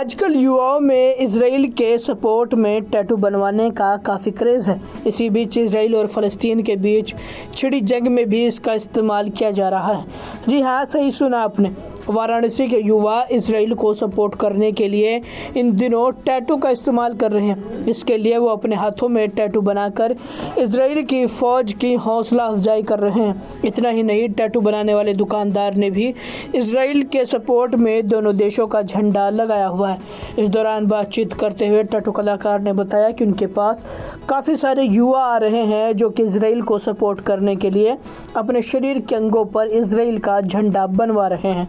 आजकल युवाओं में इजराइल के सपोर्ट में टैटू बनवाने का काफ़ी क्रेज़ है। इसी बीच इजराइल और फ़लस्तीन के बीच छिड़ी जंग में भी इसका इस्तेमाल किया जा रहा है। जी हाँ, सही सुना आपने। वाराणसी के युवा इजराइल को सपोर्ट करने के लिए इन दिनों टैटू का इस्तेमाल कर रहे हैं। इसके लिए वो अपने हाथों में टैटू बनाकर इजराइल की फ़ौज की हौसला अफजाई कर रहे हैं। इतना ही नहीं, टैटू बनाने वाले दुकानदार ने भी इजराइल के सपोर्ट में दोनों देशों का झंडा लगाया हुआ है। इस दौरान बातचीत करते हुए टैटू कलाकार ने बताया कि उनके पास काफ़ी सारे युवा आ रहे हैं जो कि इजराइल को सपोर्ट करने के लिए अपने शरीर के अंगों पर इजराइल का झंडा बनवा रहे हैं।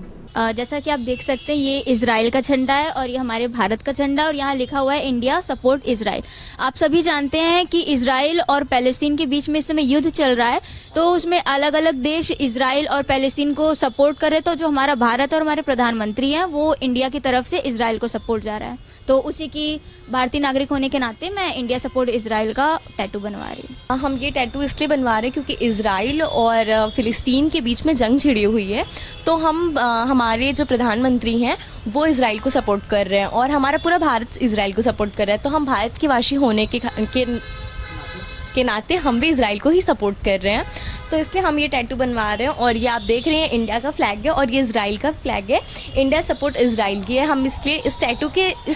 जैसा कि आप देख सकते हैं, ये इजराइल का झंडा है और ये हमारे भारत का झंडा है और यहाँ लिखा हुआ है इंडिया सपोर्ट इजराइल। आप सभी जानते हैं कि इजराइल और पैलेस्टीन के बीच में इस समय युद्ध चल रहा है, तो उसमें अलग अलग देश इजराइल और पैलेस्टीन को सपोर्ट कर रहे। तो जो हमारा भारत और हमारे प्रधानमंत्री हैं वो इंडिया की तरफ से इजराइल को सपोर्ट जा रहा है, तो उसी की भारतीय नागरिक होने के नाते मैं इंडिया सपोर्ट इजराइल का टैटू बनवा रही हूँ। हम ये टैटू इसलिए बनवा रहे हैं क्योंकि इजराइल और फिलिस्तीन के बीच में जंग छिड़ी हुई है, तो हमारे जो प्रधानमंत्री हैं वो इजराइल को सपोर्ट कर रहे हैं और हमारा पूरा भारत इजराइल को सपोर्ट कर रहा है। तो हम भारत के वासी होने के नाते हम भी इजराइल को ही सपोर्ट कर रहे हैं, तो इसलिए हम ये टैटू बनवा रहे हैं। और ये आप देख रहे हैं इंडिया का फ्लैग है और ये इजराइल का फ्लैग है। इंडिया सपोर्ट इजराइल की है। हम इसलिए इस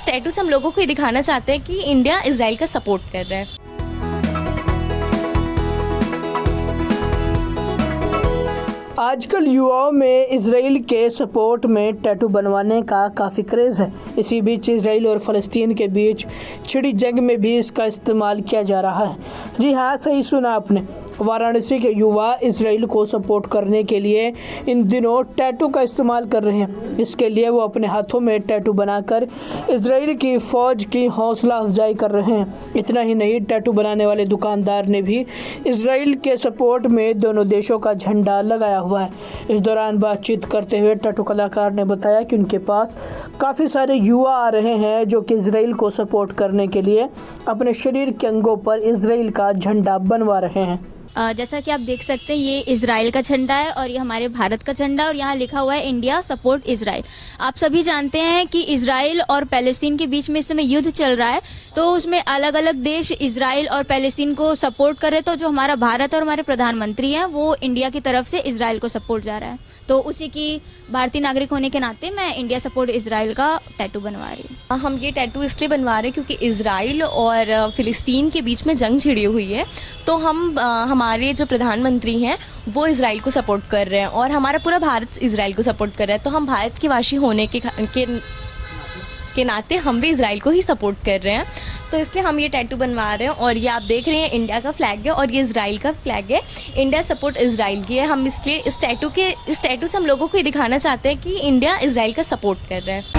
टैटू से हम लोगों को ये दिखाना चाहते हैं कि इंडिया इजराइल का सपोर्ट कर रहा है। आजकल युवाओं में इजराइल के सपोर्ट में टैटू बनवाने का काफ़ी क्रेज़ है। इसी बीच इजराइल और फ़लस्तीन के बीच छिड़ी जंग में भी इसका इस्तेमाल किया जा रहा है। जी हाँ, सही सुना आपने। वाराणसी के युवा इजराइल को सपोर्ट करने के लिए इन दिनों टैटू का इस्तेमाल कर रहे हैं। इसके लिए वो अपने हाथों में टैटू बनाकर इजराइल की फ़ौज की हौसला अफजाई कर रहे हैं। इतना ही नहीं, टैटू बनाने वाले दुकानदार ने भी इजराइल के सपोर्ट में दोनों देशों का झंडा लगाया हुआ है। इस दौरान बातचीत करते हुए टैटू कलाकार ने बताया कि उनके पास काफ़ी सारे युवा आ रहे हैं जो कि इजराइल को सपोर्ट करने के लिए अपने शरीर के अंगों पर इजराइल का झंडा बनवा रहे हैं। जैसा कि आप देख सकते हैं, ये इजराइल का झंडा है और ये हमारे भारत का झंडा है और यहाँ लिखा हुआ है इंडिया सपोर्ट इजराइल। आप सभी जानते हैं कि इजराइल और पैलेस्टीन के बीच में इस समय युद्ध चल रहा है, तो उसमें अलग अलग देश इजराइल और पैलेस्टीन को सपोर्ट कर रहे। तो जो हमारा भारत और हमारे प्रधानमंत्री हैं वो इंडिया की तरफ से इजराइल को सपोर्ट जा रहा है, तो उसी की भारतीय नागरिक होने के नाते मैं इंडिया सपोर्ट इजराइल का टैटू बनवा रही हूँ। हम ये टैटू इसलिए बनवा रहे हैं क्योंकि इजराइल और फिलिस्तीन के बीच में जंग छिड़ी हुई है, तो हमारे जो प्रधानमंत्री हैं वो इजराइल को सपोर्ट कर रहे हैं और हमारा पूरा भारत इजराइल को सपोर्ट कर रहा है। तो हम भारत के वासी होने के नाते हम भी इजराइल को ही सपोर्ट कर रहे हैं, तो इसलिए हम ये टैटू बनवा रहे हैं। और ये आप देख रहे हैं इंडिया का फ्लैग है और ये इजराइल का फ्लैग है। इंडिया सपोर्ट इजराइल की है। हम इसलिए इस टैटू से हम लोगों को ये दिखाना चाहते हैं कि इंडिया इजराइल का सपोर्ट कर रहा है।